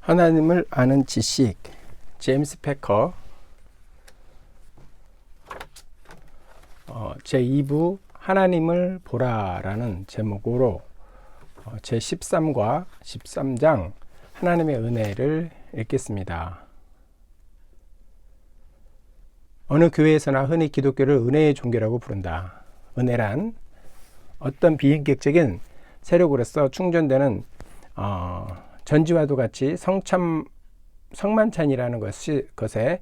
하나님을 아는 지식, 제임스 패커 제2부 하나님을 보라라는 제목으로 제13과 13장 하나님의 은혜를 읽겠습니다. 어느 교회에서나 흔히 기독교를 은혜의 종교라고 부른다. 은혜란 어떤 비인격적인 세력으로서 충전되는 전지와도 같이 성만찬이라는 것에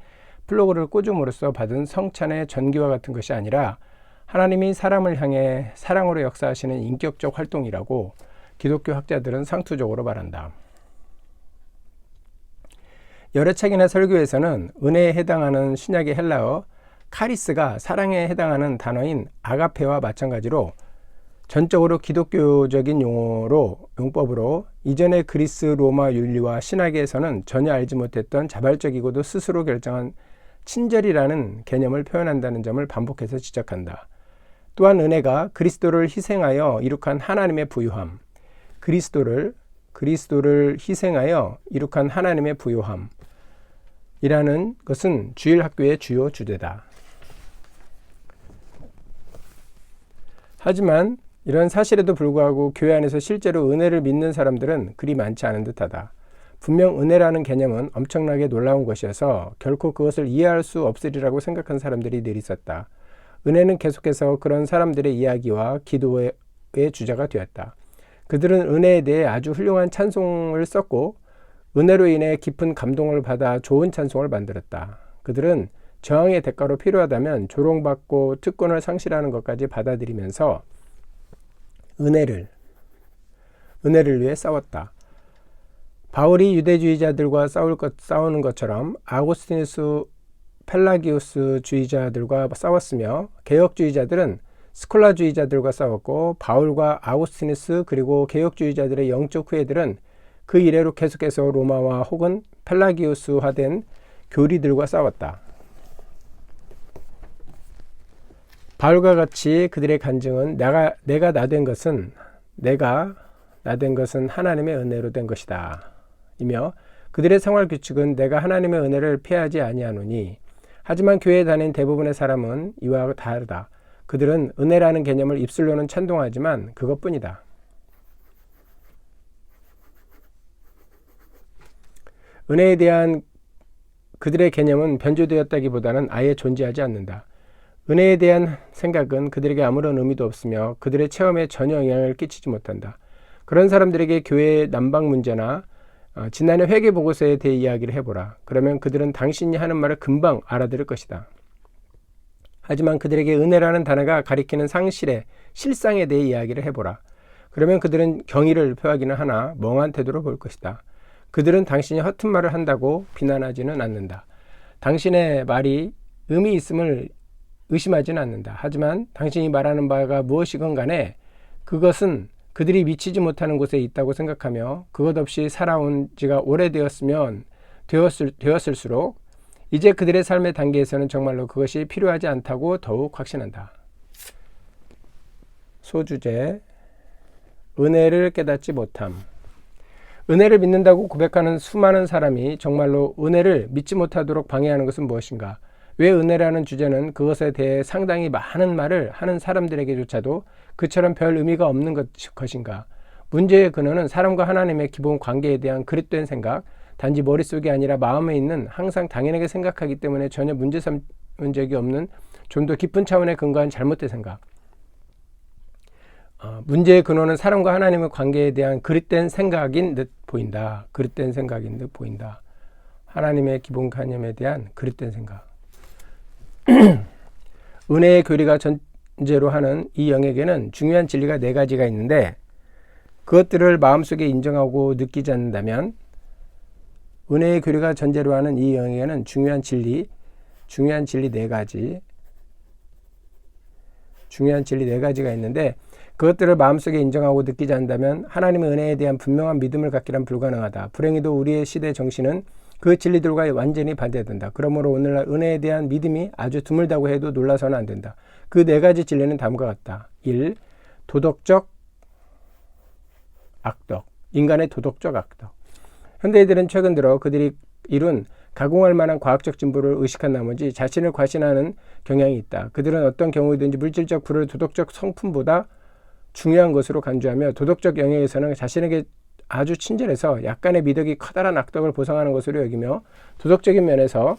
플러그를 꽂음으로써 받은 성찬의 전기와 같은 것이 아니라 하나님이 사람을 향해 사랑으로 역사하시는 인격적 활동이라고 기독교 학자들은 상투적으로 말한다. 여러 책이나 설교에서는 은혜에 해당하는 신약의 헬라어 카리스가 사랑에 해당하는 단어인 아가페와 마찬가지로 전적으로 기독교적인 용법으로 이전의 그리스 로마 윤리와 신학에서는 전혀 알지 못했던 자발적이고도 스스로 결정한 친절이라는 개념을 표현한다는 점을 반복해서 지적한다. 또한 은혜가 그리스도를 희생하여 이룩한 하나님의 부요함, 그리스도를 희생하여 이룩한 하나님의 부요함이라는 것은 주일학교의 주요 주제다. 하지만 이런 사실에도 불구하고 교회 안에서 실제로 은혜를 믿는 사람들은 그리 많지 않은 듯하다. 분명 은혜라는 개념은 엄청나게 놀라운 것이어서 결코 그것을 이해할 수 없으리라고 생각한 사람들이 늘 있었다. 은혜는 계속해서 그런 사람들의 이야기와 기도의 주제가 되었다. 그들은 은혜에 대해 아주 훌륭한 찬송을 썼고 은혜로 인해 깊은 감동을 받아 좋은 찬송을 만들었다. 그들은 저항의 대가로 필요하다면 조롱받고 특권을 상실하는 것까지 받아들이면서 은혜를 위해 싸웠다. 바울이 유대주의자들과 싸우는 것처럼 아고스티누스 펠라기우스 주의자들과 싸웠으며 개혁주의자들은 스콜라주의자들과 싸웠고 바울과 아고스티누스 그리고 개혁주의자들의 영적 후예들은 그 이래로 계속해서 로마와 혹은 펠라기우스화된 교리들과 싸웠다. 바울과 같이 그들의 간증은 내가 나된 것은 하나님의 은혜로 된 것이다. 이며 그들의 생활 규칙은 내가 하나님의 은혜를 피하지 아니하노니 하지만 교회에 다닌 대부분의 사람은 이와 다르다. 그들은 은혜라는 개념을 입술로는 찬동하지만 그것뿐이다. 은혜에 대한 그들의 개념은 변조되었다기보다는 아예 존재하지 않는다. 은혜에 대한 생각은 그들에게 아무런 의미도 없으며 그들의 체험에 전혀 영향을 끼치지 못한다. 그런 사람들에게 교회의 난방 문제나 지난해 회개 보고서에 대해 이야기를 해보라. 그러면 그들은 당신이 하는 말을 금방 알아들을 것이다. 하지만 그들에게 은혜라는 단어가 가리키는 상실의 실상에 대해 이야기를 해보라. 그러면 그들은 경의를 표하기는 하나 멍한 태도로 볼 것이다. 그들은 당신이 허튼 말을 한다고 비난하지는 않는다. 당신의 말이 의미 있음을 의심하지는 않는다. 하지만 당신이 말하는 바가 무엇이건 간에 그것은 그들이 미치지 못하는 곳에 있다고 생각하며 그것 없이 살아온 지가 오래되었을수록 이제 그들의 삶의 단계에서는 정말로 그것이 필요하지 않다고 더욱 확신한다. 소주제 은혜를 깨닫지 못함. 은혜를 믿는다고 고백하는 수많은 사람이 정말로 은혜를 믿지 못하도록 방해하는 것은 무엇인가? 왜 은혜라는 주제는 그것에 대해 상당히 많은 말을 하는 사람들에게조차도 그처럼 별 의미가 없는 것인가? 문제의 근원은 사람과 하나님의 기본 관계에 대한 그릇된 생각, 단지 머릿속이 아니라 마음에 있는 항상 당연하게 생각하기 때문에 전혀 문제 삼은 적이 없는 좀 더 깊은 차원에 근거한 잘못된 생각. 문제의 근원은 사람과 하나님의 관계에 대한 그릇된 생각인 듯 보인다. 그릇된 생각인 듯 보인다. 하나님의 기본 개념에 대한 그릇된 생각. 은혜의 교리가 전제로 하는 이 영역에는 중요한 진리가 4가지가 있는데 그것들을 마음속에 인정하고 느끼지 않는다면 은혜의 교리가 전제로 하는 이 영역에는 중요한 진리 4가지 중요한 진리 4가지가 있는데 그것들을 마음속에 인정하고 느끼지 않는다면 하나님의 은혜에 대한 분명한 믿음을 갖기란 불가능하다. 불행히도 우리의 시대 정신은 그 진리들과 완전히 반대된다. 그러므로 오늘날 은혜에 대한 믿음이 아주 드물다고 해도 놀라서는 안 된다. 그 4가지 진리는 다음과 같다. 1. 도덕적 악덕. 인간의 도덕적 악덕. 현대인들은 최근 들어 그들이 이룬 가공할 만한 과학적 진보를 의식한 나머지 자신을 과신하는 경향이 있다. 그들은 어떤 경우이든지 물질적 부를 도덕적 성품보다 중요한 것으로 간주하며 도덕적 영역에서는 자신에게 아주 친절해서 약간의 미덕이 커다란 악덕을 보상하는 것으로 여기며 도덕적인 면에서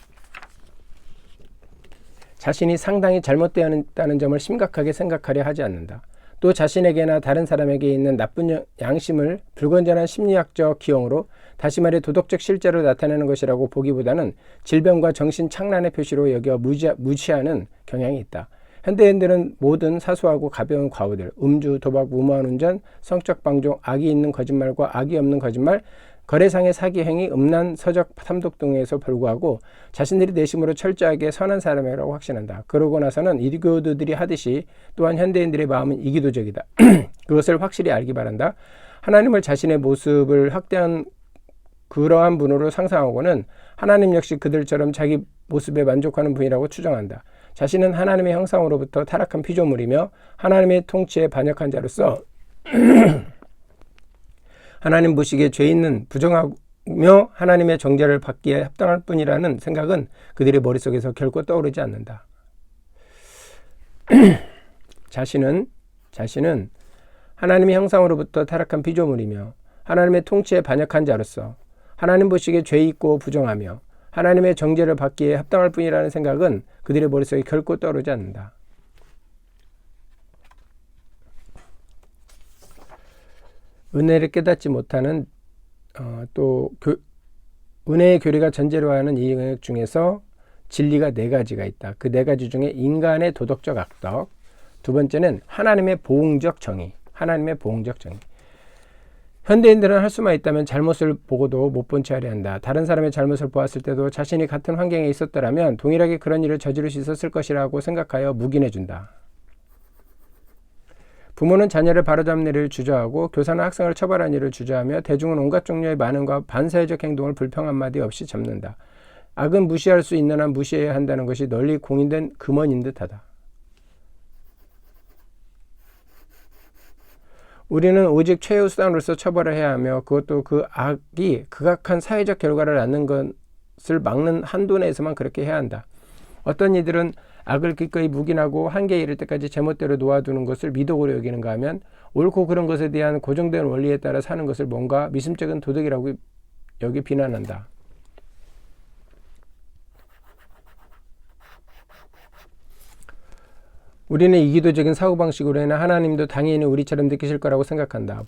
자신이 상당히 잘못되었다는 점을 심각하게 생각하려 하지 않는다. 또 자신에게나 다른 사람에게 있는 나쁜 양심을 불건전한 심리학적 기형으로, 다시 말해 도덕적 실제로 나타내는 것이라고 보기보다는 질병과 정신 착란의 표시로 여겨 무시하는 경향이 있다. 현대인들은 모든 사소하고 가벼운 과오들, 음주, 도박, 무모한 운전, 성적 방종, 악이 있는 거짓말과 악이 없는 거짓말, 거래상의 사기 행위, 음란, 서적 탐독 등에서 불구하고 자신들이 내심으로 철저하게 선한 사람이라고 확신한다. 그러고 나서는 이교도들이 하듯이 또한 현대인들의 마음은 이기도적이다. 그것을 확실히 알기 바란다. 하나님을 자신의 모습을 확대한 그러한 분으로 상상하고는 하나님 역시 그들처럼 자기 모습에 만족하는 분이라고 추정한다. 자신은 하나님의 형상으로부터 타락한 피조물이며 하나님의 통치에 반역한 자로서 하나님 보시기에 죄 있는 부정하며 하나님의 정죄를 받기에 합당할 뿐이라는 생각은 그들의 머릿속에서 결코 떠오르지 않는다. 자신은 하나님의 형상으로부터 타락한 피조물이며 하나님의 통치에 반역한 자로서 하나님 보시기에 죄 있고 부정하며 하나님의 정죄를 받기에 합당할 뿐이라는 생각은 그들의 머릿속에 결코 떠오르지 않는다. 은혜를 깨닫지 못하는 은혜의 교리가 전제로 하는 이 영역 중에서 진리가 4가지가 있다. 그 4가지 중에 인간의 도덕적 악덕, 두 번째는 하나님의 보응적 정의. 현대인들은 할 수만 있다면 잘못을 보고도 못 본 채 하려 한다. 다른 사람의 잘못을 보았을 때도 자신이 같은 환경에 있었더라면 동일하게 그런 일을 저지를 수 있었을 것이라고 생각하여 묵인해준다. 부모는 자녀를 바로잡는 일을 주저하고 교사는 학생을 처벌하는 일을 주저하며 대중은 온갖 종류의 만행과 반사회적 행동을 불평 한마디 없이 잡는다. 악은 무시할 수 있는 한 무시해야 한다는 것이 널리 공인된 금언인 듯하다. 우리는 오직 최후 수단으로서 처벌을 해야 하며 그것도 그 악이 극악한 사회적 결과를 낳는 것을 막는 한도 내에서만 그렇게 해야 한다. 어떤 이들은 악을 기꺼이 묵인하고 한계에 이를 때까지 제멋대로 놓아두는 것을 미덕으로 여기는가 하면 옳고 그른 것에 대한 고정된 원리에 따라 사는 것을 뭔가 미심쩍은 도덕이라고 여기 비난한다. 우리는 이기도적인 사고방식으로 인해 하나님도 당연히 우리처럼 느끼실 거라고 생각한다.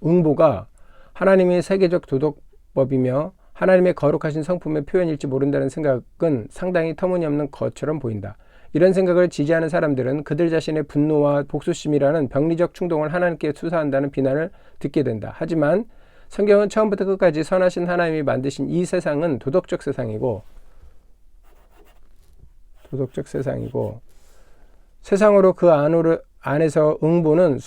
응보가 하나님의 세계적 도덕법이며 하나님의 거룩하신 성품의 표현일지 모른다는 생각은 상당히 터무니없는 것처럼 보인다. 이런 생각을 지지하는 사람들은 그들 자신의 분노와 복수심이라는 병리적 충동을 하나님께 투사한다는 비난을 듣게 된다. 하지만 성경은 처음부터 끝까지 선하신 하나님이 만드신 이 세상은 도덕적 세상이고 세상으로 그 안에서 응보는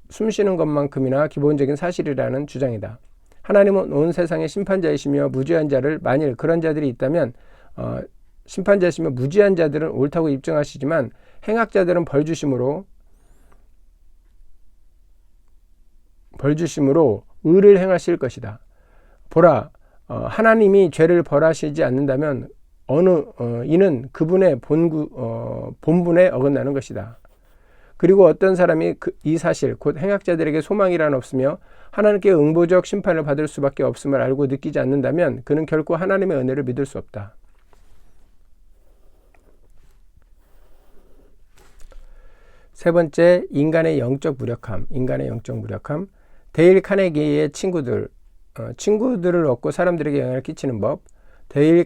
숨쉬는 것만큼이나 기본적인 사실이라는 주장이다. 하나님은 온 세상의 심판자이시며 무죄한 자를, 만일 그런 자들이 있다면 심판자이시며 무죄한 자들은 옳다고 입증하시지만 행악자들은 벌주심으로 의를 행하실 것이다. 보라, 하나님이 죄를 벌하시지 않는다면 이는 그분의 본분에 어긋나는 것이다. 그리고 어떤 사람이 이 사실, 곧 행악자들에게 소망이란 없으며 하나님께 응보적 심판을 받을 수밖에 없음을 알고 느끼지 않는다면 그는 결코 하나님의 은혜를 믿을 수 없다. 세 번째, 인간의 영적 무력함. 데일 카네기의 친구들을 얻고 사람들에게 영향을 끼치는 법. 데일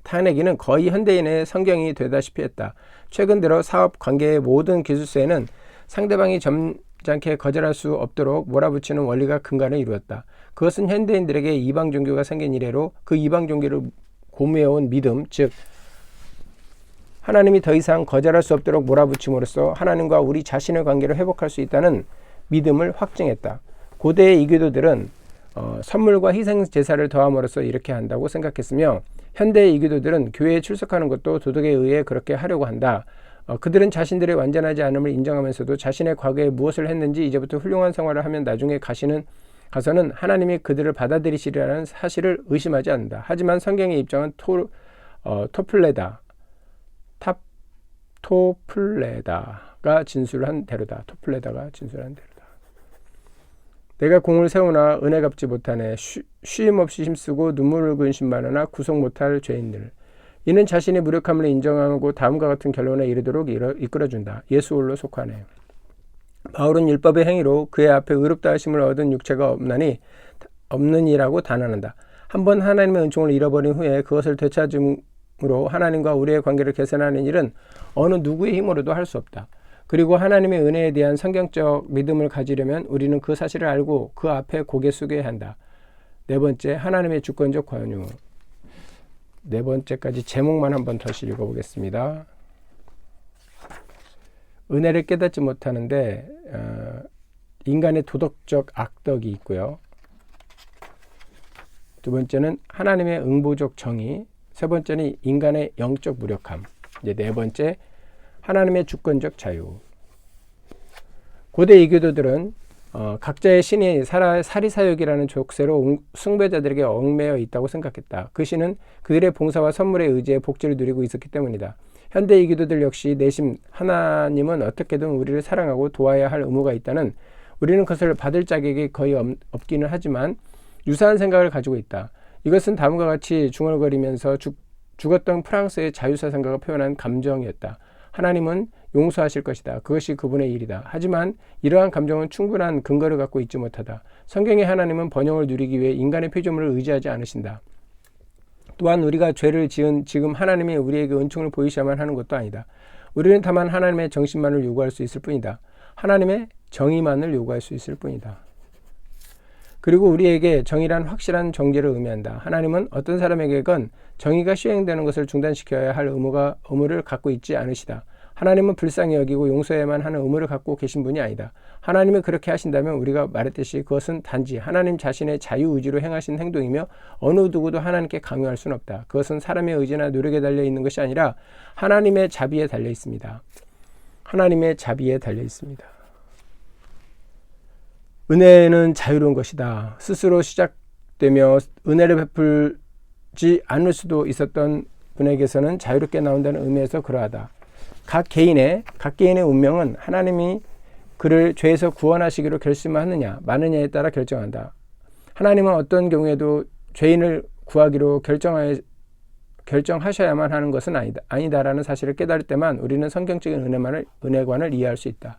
카네기는 거의 현대인의 성경이 되다시피 했다. 최근 들어 사업 관계의 모든 기술서에는 상대방이 점잖게 거절할 수 없도록 몰아붙이는 원리가 근간을 이루었다. 그것은 현대인들에게 이방 종교가 생긴 이래로 그 이방 종교를 고무해온 믿음, 즉 하나님이 더 이상 거절할 수 없도록 몰아붙임으로써 하나님과 우리 자신의 관계를 회복할 수 있다는 믿음을 확증했다. 고대의 이교도들은 선물과 희생 제사를 더함으로써 이렇게 한다고 생각했으며 현대의 이교도들은 교회에 출석하는 것도 도덕에 의해 그렇게 하려고 한다. 그들은 자신들의 완전하지 않음을 인정하면서도 자신의 과거에 무엇을 했는지 이제부터 훌륭한 생활을 하면 나중에 가시는 가서는 하나님이 그들을 받아들이시리라는 사실을 의심하지 않는다. 하지만 성경의 입장은 토플레다가 진술한 대로다. 토플레다가 진술한 대로다. 내가 공을 세우나 은혜 갚지 못하네. 쉼 없이 힘쓰고 눈물을 근심하느나 구속 못할 죄인들. 이는 자신의 무력함을 인정하고 다음과 같은 결론에 이르도록 이끌어준다. 예수 홀로 속하네. 바울은 율법의 행위로 그의 앞에 의롭다 하심을 얻은 육체가 없느니라고 단언한다. 한번 하나님의 은총을 잃어버린 후에 그것을 되찾음으로 하나님과 우리의 관계를 개선하는 일은 어느 누구의 힘으로도 할 수 없다. 그리고 하나님의 은혜에 대한 성경적 믿음을 가지려면 우리는 그 사실을 알고 그 앞에 고개 숙여야 한다. 네 번째, 하나님의 주권적 권유. 네 번째까지 제목만 한번 다시 읽어보겠습니다. 은혜를 깨닫지 못하는데 인간의 도덕적 악덕이 있고요. 두 번째는 하나님의 응보적 정의. 세 번째는 인간의 영적 무력함. 이제 네 번째, 하나님의 주권적 자유. 고대 이교도들은 각자의 신이 사리사욕이라는 족쇄로 숭배자들에게 얽매여 있다고 생각했다. 그 신은 그들의 봉사와 선물에 의지해 복지를 누리고 있었기 때문이다. 현대 이교도들 역시 내심 하나님은 어떻게든 우리를 사랑하고 도와야 할 의무가 있다는, 우리는 그것을 받을 자격이 거의 없기는 하지만 유사한 생각을 가지고 있다. 이것은 다음과 같이 중얼거리면서 죽었던 프랑스의 자유사상가가 표현한 감정이었다. 하나님은 용서하실 것이다. 그것이 그분의 일이다. 하지만 이러한 감정은 충분한 근거를 갖고 있지 못하다. 성경의 하나님은 번영을 누리기 위해 인간의 피조물을 의지하지 않으신다. 또한 우리가 죄를 지은 지금 하나님이 우리에게 은총을 보이셔야만 하는 것도 아니다. 우리는 다만 하나님의 정신만을 요구할 수 있을 뿐이다. 하나님의 정의만을 요구할 수 있을 뿐이다. 그리고 우리에게 정의란 확실한 정죄를 의미한다. 하나님은 어떤 사람에게건 정의가 시행되는 것을 중단시켜야 할 의무를 갖고 있지 않으시다. 하나님은 불쌍히 여기고 용서해야만 하는 의무를 갖고 계신 분이 아니다. 하나님이 그렇게 하신다면 우리가 말했듯이 그것은 단지 하나님 자신의 자유의지로 행하신 행동이며 어느 누구도 하나님께 강요할 수는 없다. 그것은 사람의 의지나 노력에 달려 있는 것이 아니라 하나님의 자비에 달려 있습니다. 하나님의 자비에 달려 있습니다. 은혜는 자유로운 것이다. 스스로 시작되며 은혜를 베풀지 않을 수도 있었던 분에게서는 자유롭게 나온다는 의미에서 그러하다. 각 개인의 운명은 하나님이 그를 죄에서 구원하시기로 결심하느냐 마느냐에 따라 결정한다. 하나님은 어떤 경우에도 죄인을 구하기로 결정하셔야만 하는 것은 아니다라는 사실을 깨달을 때만 우리는 성경적인 은혜관을 이해할 수 있다.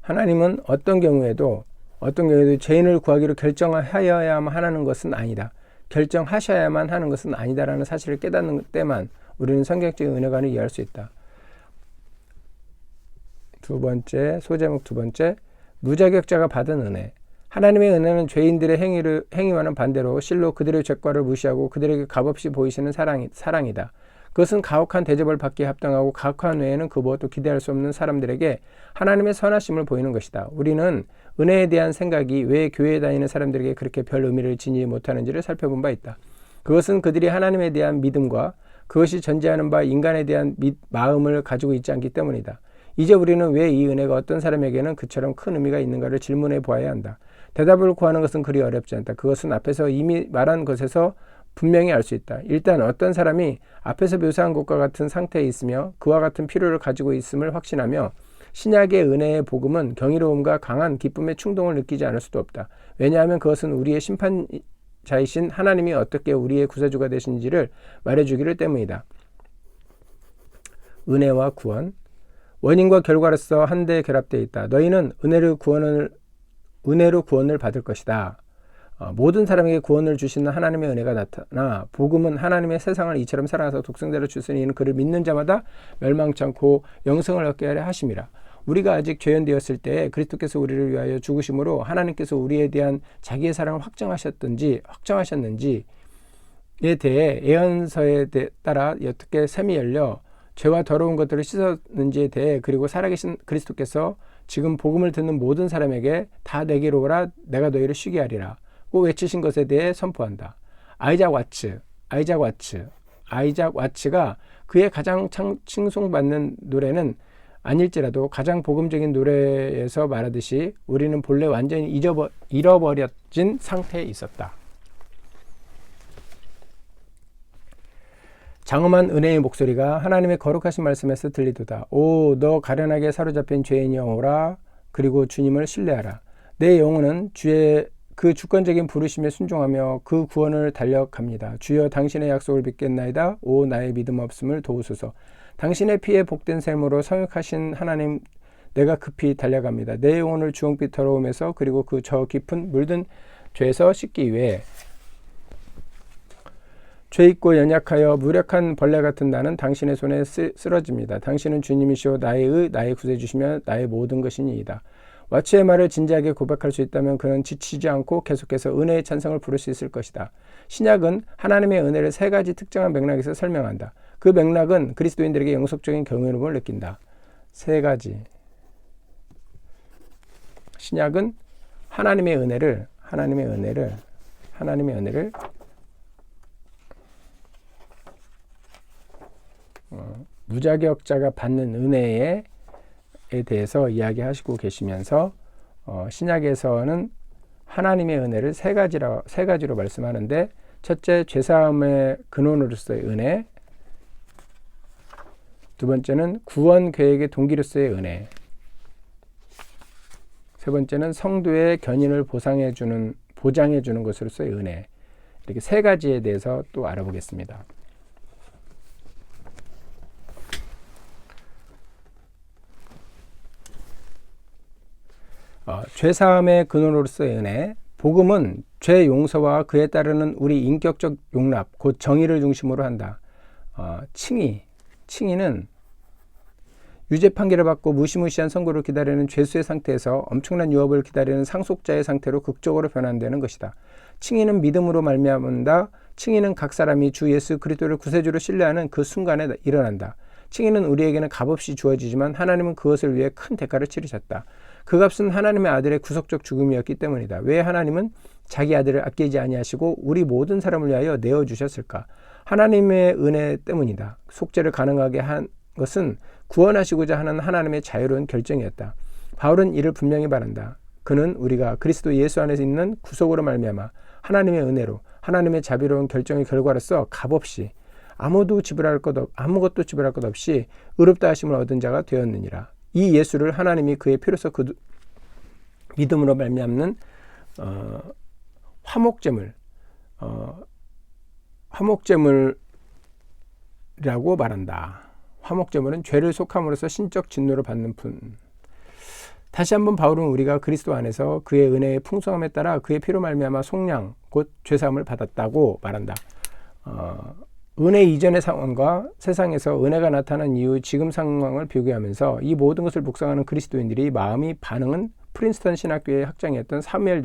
하나님은 어떤 경우에도 죄인을 구하기로 결정하여야만 하는 것은 아니다. 결정하셔야만 하는 것은 아니다라는 사실을 깨닫는 때만 우리는 성경적인 은혜관을 이해할 수 있다. 소제목 두 번째, 무자격자가 받은 은혜. 하나님의 은혜는 죄인들의 행위와는 반대로 실로 그들의 죄과를 무시하고 그들에게 값없이 보이시는 사랑이다. 그것은 가혹한 대접을 받기에 합당하고 가혹한 외에는 그 무엇도 기대할 수 없는 사람들에게 하나님의 선하심을 보이는 것이다. 우리는 은혜에 대한 생각이 왜 교회에 다니는 사람들에게 그렇게 별 의미를 지니지 못하는지를 살펴본 바 있다. 그것은 그들이 하나님에 대한 믿음과 그것이 전제하는 바 인간에 대한 마음을 가지고 있지 않기 때문이다. 이제 우리는 왜 이 은혜가 어떤 사람에게는 그처럼 큰 의미가 있는가를 질문해 보아야 한다. 대답을 구하는 것은 그리 어렵지 않다. 그것은 앞에서 이미 말한 것에서 분명히 알 수 있다. 일단 어떤 사람이 앞에서 묘사한 것과 같은 상태에 있으며 그와 같은 필요를 가지고 있음을 확신하며 신약의 은혜의 복음은 경이로움과 강한 기쁨의 충동을 느끼지 않을 수도 없다. 왜냐하면 그것은 우리의 심판자이신 하나님이 어떻게 우리의 구세주가 되신지를 말해주기를 때문이다. 은혜와 구원. 원인과 결과로서 한데 결합되어 있다. 너희는 은혜로 구원을 받을 것이다. 모든 사람에게 구원을 주시는 하나님의 은혜가 나타나 복음은 하나님의 세상을 이처럼 사랑하사 독생자를 주시니 이는 그를 믿는 자마다 멸망치 않고 영생을 얻게 하려 하심이라. 우리가 아직 죄인되었을 때 그리스도께서 우리를 위하여 죽으심으로 하나님께서 우리에 대한 자기의 사랑을 확정하셨는지에 대해 예언서에 따라 어떻게 샘이 열려 죄와 더러운 것들을 씻었는지에 대해, 그리고 살아계신 그리스도께서 지금 복음을 듣는 모든 사람에게 다 내게로 오라 내가 너희를 쉬게 하리라 고 외치신 것에 대해 선포한다. 아이작 와츠가 그의 가장 칭송받는 노래는 아닐지라도 가장 복음적인 노래에서 말하듯이 우리는 본래 완전히 잃어버려진 상태에 있었다. 장엄한 은혜의 목소리가 하나님의 거룩하신 말씀에서 들리도다. 오, 너 가련하게 사로잡힌 죄인이여 오라. 그리고 주님을 신뢰하라. 내 영혼은 주의 그 주권적인 부르심에 순종하며 그 구원을 달려갑니다. 주여 당신의 약속을 믿겠나이다. 오, 나의 믿음 없음을 도우소서. 당신의 피에 복된 샘으로 성육하신 하나님, 내가 급히 달려갑니다. 내 영혼을 주홍빛 더러움에서 그리고 그 저 깊은 물든 죄에서 씻기 위해 죄 있고 연약하여 무력한 벌레 같은 나는 당신의 손에 쓰러집니다. 당신은 주님이시오 나의 구세주시며 나의 모든 것이니이다. 와츠의 말을 진지하게 고백할 수 있다면 그는 지치지 않고 계속해서 은혜의 찬성을 부를 수 있을 것이다. 신약은 하나님의 은혜를 세 가지 특정한 맥락에서 설명한다. 그 맥락은 그리스도인들에게 영속적인 경외로움을 느낀다. 세 가지. 신약은 하나님의 은혜를 무자격자가 받는 은혜에 대해서 이야기하시고 계시면서 신약에서는 하나님의 은혜를 세 가지로 말씀하는데, 첫째, 죄사함의 근원으로서의 은혜, 두 번째는 구원 계획의 동기로서의 은혜, 세 번째는 성도의 견인을 보장해 주는 것으로서의 은혜. 이렇게 세 가지에 대해서 또 알아보겠습니다. 죄사함의 근원으로서의 은혜. 복음은 죄 용서와 그에 따르는 우리 인격적 용납, 곧 정의를 중심으로 한다. 칭의는 유죄 판결을 받고 무시무시한 선고를 기다리는 죄수의 상태에서 엄청난 유업을 기다리는 상속자의 상태로 극적으로 변환되는 것이다. 칭의는 믿음으로 말미암는다. 칭의는 각 사람이 주 예수 그리스도를 구세주로 신뢰하는 그 순간에 일어난다. 칭의는 우리에게는 값없이 주어지지만 하나님은 그것을 위해 큰 대가를 치르셨다. 그 값은 하나님의 아들의 구속적 죽음이었기 때문이다. 왜 하나님은 자기 아들을 아끼지 아니하시고 우리 모든 사람을 위하여 내어주셨을까? 하나님의 은혜 때문이다. 속죄를 가능하게 한 것은 구원하시고자 하는 하나님의 자유로운 결정이었다. 바울은 이를 분명히 말한다. 그는 우리가 그리스도 예수 안에서 있는 구속으로 말미암아 하나님의 은혜로 하나님의 자비로운 결정의 결과로서 값없이 아무것도 지불할 것 없이 의롭다 하심을 얻은 자가 되었느니라. 이 예수를 하나님이 그의 피로서 그 믿음으로 말미암는 화목제물이라고 말한다. 화목제물은 죄를 속함으로써 신적 진노를 받는 분. 다시 한번 바울은 우리가 그리스도 안에서 그의 은혜의 풍성함에 따라 그의 피로 말미암아 속량 곧 죄사함을 받았다고 말한다. 은혜 이전의 상황과 세상에서 은혜가 나타난 이후 지금 상황을 비교하면서 이 모든 것을 묵상하는 그리스도인들이 반응은 프린스턴 신학교의 학장이었던 사무엘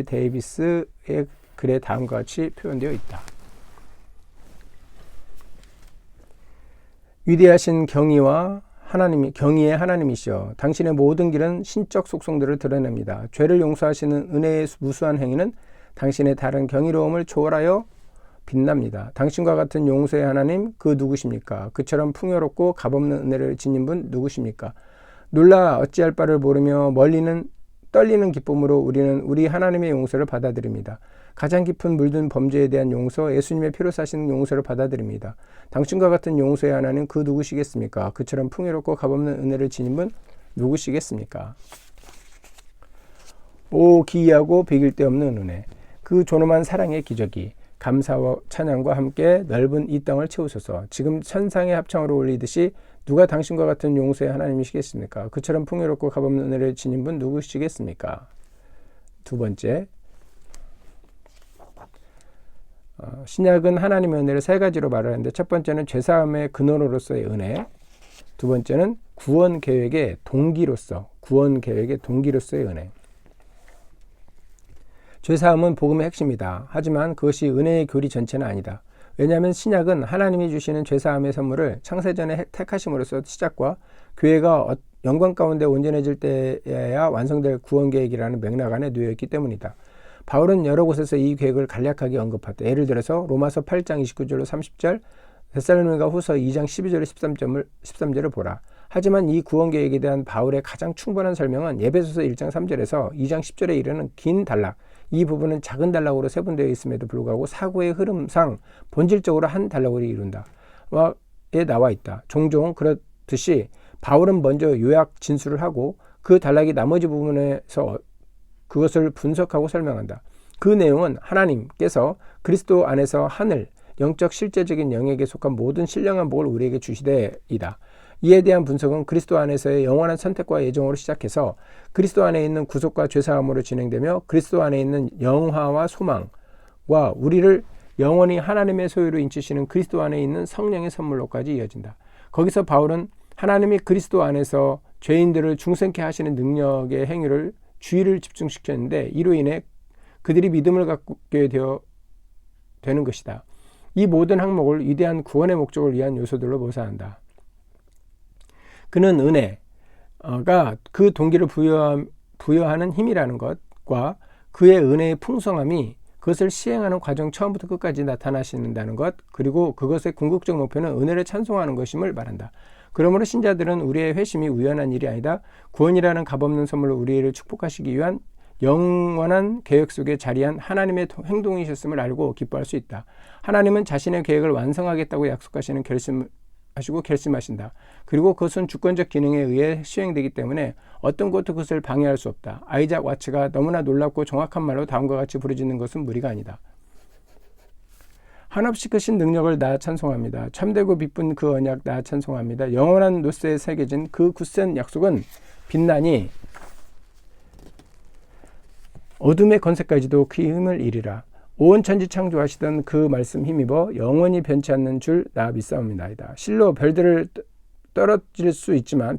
데이비스의 글에 다음과 같이 표현되어 있다. 위대하신 경의의 하나님이시여, 당신의 모든 길은 신적 속성들을 드러냅니다. 죄를 용서하시는 은혜의 무수한 행위는 당신의 다른 경이로움을 초월하여 빛납니다. 당신과 같은 용서의 하나님, 그 누구십니까? 그처럼 풍요롭고 값없는 은혜를 지닌 분 누구십니까? 놀라 어찌할 바를 모르며 떨리는 기쁨으로 우리는 우리 하나님의 용서를 받아들입니다. 가장 깊은 물든 범죄에 대한 용서, 예수님의 피로 사시는 용서를 받아들입니다. 당신과 같은 용서의 하나님, 그 누구시겠습니까? 그처럼 풍요롭고 값없는 은혜를 지닌 분 누구시겠습니까? 오 기이하고 비길 데 없는 은혜, 그 존엄한 사랑의 기적이 감사와 찬양과 함께 넓은 이 땅을 채우소서. 지금 천상의 합창으로 올리듯이 누가 당신과 같은 용서의 하나님이시겠습니까? 그처럼 풍요롭고 값없는 은혜를 지닌 분 누구시겠습니까? 두 번째, 신약은 하나님의 은혜를 세 가지로 말을 하는데, 첫 번째는 죄사함의 근원으로서의 은혜, 두 번째는 구원 계획의 동기로서의 은혜. 죄사함은 복음의 핵심이다. 하지만 그것이 은혜의 교리 전체는 아니다. 왜냐하면 신약은 하나님이 주시는 죄사함의 선물을 창세전에 택하심으로써 시작과 교회가 영광 가운데 온전해질 때에야 완성될 구원 계획이라는 맥락 안에 놓여있기 때문이다. 바울은 여러 곳에서 이 계획을 간략하게 언급하다. 예를 들어서 로마서 8장 29절로 30절, 데살로니가 후서 2장 12절 13절을 보라. 하지만 이 구원 계획에 대한 바울의 가장 충분한 설명은 에베소서 1장 3절에서 2장 10절에 이르는 긴 단락, 이 부분은 작은 단락으로 세분되어 있음에도 불구하고 사고의 흐름상 본질적으로 한 단락으로 이룬다. 에 나와 있다. 종종 그렇듯이 바울은 먼저 요약 진술을 하고 그 단락이 나머지 부분에서 그것을 분석하고 설명한다. 그 내용은 하나님께서 그리스도 안에서 하늘, 영적 실제적인 영역에 속한 모든 신령한 복을 우리에게 주시되이다. 이에 대한 분석은 그리스도 안에서의 영원한 선택과 예정으로 시작해서 그리스도 안에 있는 구속과 죄사함으로 진행되며 그리스도 안에 있는 영화와 소망과 우리를 영원히 하나님의 소유로 인치시는 그리스도 안에 있는 성령의 선물로까지 이어진다. 거기서 바울은 하나님이 그리스도 안에서 죄인들을 중생케 하시는 능력의 행위를 주의를 집중시켰는데 이로 인해 그들이 믿음을 갖게 되는 것이다. 이 모든 항목을 위대한 구원의 목적을 위한 요소들로 묘사한다. 그는 은혜가 그 동기를 부여하는 힘이라는 것과 그의 은혜의 풍성함이 그것을 시행하는 과정 처음부터 끝까지 나타나신다는 것, 그리고 그것의 궁극적 목표는 은혜를 찬송하는 것임을 말한다. 그러므로 신자들은 우리의 회심이 우연한 일이 아니다. 구원이라는 값없는 선물로 우리를 축복하시기 위한 영원한 계획 속에 자리한 하나님의 행동이셨음을 알고 기뻐할 수 있다. 하나님은 자신의 계획을 완성하겠다고 약속하시는 결심하신다. 그리고 그것은 주권적 기능에 의해 시행되기 때문에 어떤 것도 그것을 방해할 수 없다. 아이작 와츠가 너무나 놀랍고 정확한 말로 다음과 같이 부르짖는 것은 무리가 아니다. 한없이 크신 능력을 나 찬송합니다. 참되고 기쁜 그 언약 나 찬송합니다. 영원한 노스에 새겨진 그 굳센 약속은 빛나니 어둠의 건세까지도 그 힘을 이리라. 온 천지 창조하시던 그 말씀 힘입어 영원히 변치 않는 줄 나 믿사옵나이다. 실로 별들은 떨어질 수 있지만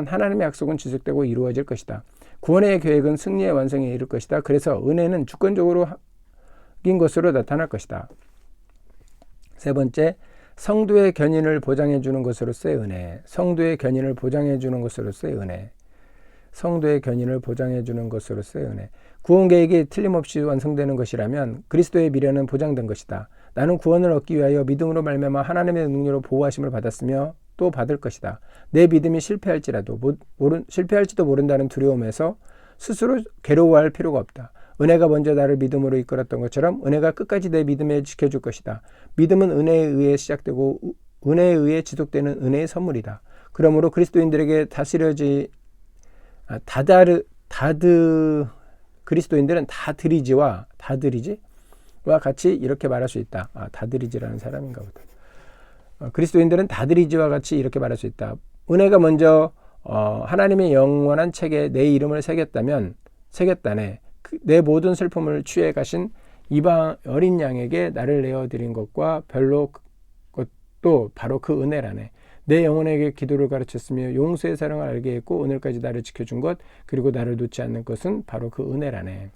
하나님의 약속은 지속되고 이루어질 것이다. 구원의 계획은 승리의 완성에 이를 것이다. 그래서 은혜는 주권적으로 인 것으로 나타날 것이다. 세 번째, 성도의 견인을 보장해 주는 것으로서의 은혜. 성도의 견인을 보장해 주는 것으로서의 은혜. 성도의 견인을 보장해 주는 것으로서의 은혜. 구원 계획이 틀림없이 완성되는 것이라면 그리스도의 미래는 보장된 것이다. 나는 구원을 얻기 위하여 믿음으로 말미암아 하나님의 능력으로 보호하심을 받았으며 또 받을 것이다. 내 믿음이 실패할지도 모른다는 두려움에서 스스로 괴로워할 필요가 없다. 은혜가 먼저 나를 믿음으로 이끌었던 것처럼 은혜가 끝까지 내 믿음에 지켜줄 것이다. 믿음은 은혜에 의해 시작되고 은혜에 의해 지속되는 은혜의 선물이다. 그러므로 그리스도인들에게 그리스도인들은 다드리지와 같이 이렇게 말할 수 있다. 다드리지라는 사람인가 보다. 그리스도인들은 다드리지와 같이 이렇게 말할 수 있다. 은혜가 먼저 하나님의 영원한 책에 내 이름을 새겼다네. 내 모든 슬픔을 취해 가신 이방 어린 양에게 나를 내어드린 것과 것도 바로 그 은혜라네. 내 영혼에게 기도를 가르쳤으며 용서의 사랑을 알게 했고 오늘까지 나를 지켜준 것, 그리고 나를 놓지 않는 것은 바로 그 은혜라네.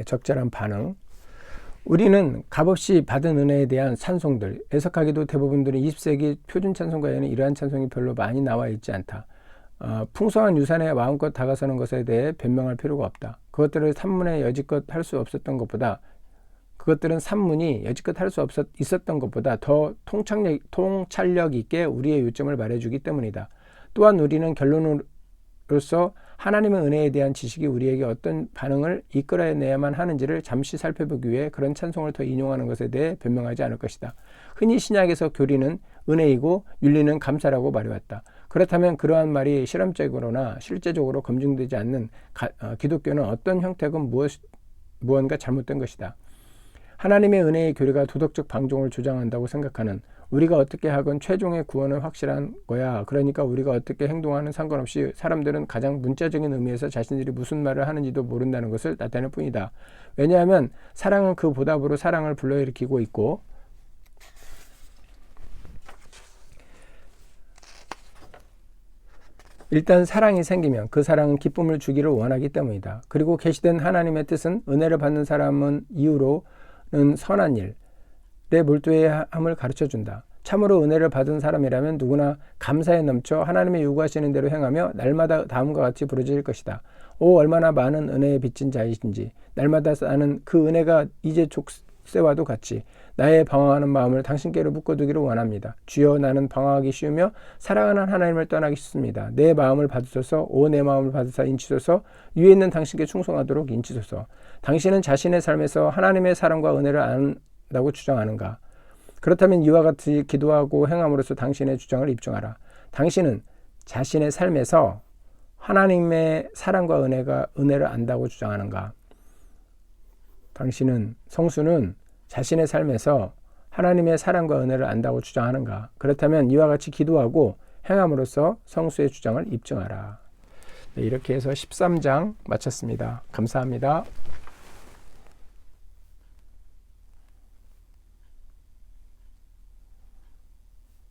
적절한 반응. 우리는 값없이 받은 은혜에 대한 찬송들, 애석하게도 대부분들은 20세기 표준 찬송가에는 이러한 찬송이 별로 많이 나와 있지 않다. 풍성한 유산에 마음껏 다가서는 것에 대해 변명할 필요가 없다. 그것들은 산문이 여지껏 할 수 있었던 것보다 더 통찰력 있게 우리의 요점을 말해주기 때문이다. 또한 우리는 결론으로서 하나님의 은혜에 대한 지식이 우리에게 어떤 반응을 이끌어내야만 하는지를 잠시 살펴보기 위해 그런 찬송을 더 인용하는 것에 대해 변명하지 않을 것이다. 흔히 신약에서 교리는 은혜이고 윤리는 감사라고 말해왔다. 그렇다면 그러한 말이 실험적으로나 실제적으로 검증되지 않는 기독교는 어떤 형태건 무언가 잘못된 것이다. 하나님의 은혜의 교리가 도덕적 방종을 주장한다고 생각하는 우리가 어떻게 하건 최종의 구원은 확실한 거야. 그러니까 우리가 어떻게 행동하는 상관없이 사람들은 가장 문자적인 의미에서 자신들이 무슨 말을 하는지도 모른다는 것을 나타낼 뿐이다. 왜냐하면 사랑은 그 보답으로 사랑을 불러일으키고 있고 일단 사랑이 생기면 그 사랑은 기쁨을 주기를 원하기 때문이다. 그리고 계시된 하나님의 뜻은 은혜를 받는 사람은 이후로는 선한 일에 몰두해야 함을 가르쳐준다. 참으로 은혜를 받은 사람이라면 누구나 감사에 넘쳐 하나님의 요구하시는 대로 행하며 날마다 다음과 같이 부르짖을 것이다. 오, 얼마나 많은 은혜에 빚진 자이신지. 날마다 쌓는 그 은혜가 이제 족쇄와도 같이 나의 방황하는 마음을 당신께로 묶어두기를 원합니다. 주여, 나는 방황하기 쉬우며 사랑하는 하나님을 떠나기 쉽습니다. 내 마음을 받으소서. 오, 내 마음을 받으사 인치소서. 위에 있는 당신께 충성하도록 인치소서. 당신은 자신의 삶에서 하나님의 사랑과 은혜를 안다고 주장하는가? 그렇다면 이와 같이 기도하고 행함으로써 당신의 주장을 입증하라. 당신은 자신의 삶에서 하나님의 사랑과 은혜를 안다고 주장하는가? 당신은, 성수는 자신의 삶에서 하나님의 사랑과 은혜를 안다고 주장하는가? 그렇다면 이와 같이 기도하고 행함으로써 성수의 주장을 입증하라. 네, 이렇게 해서 13장 마쳤습니다. 감사합니다.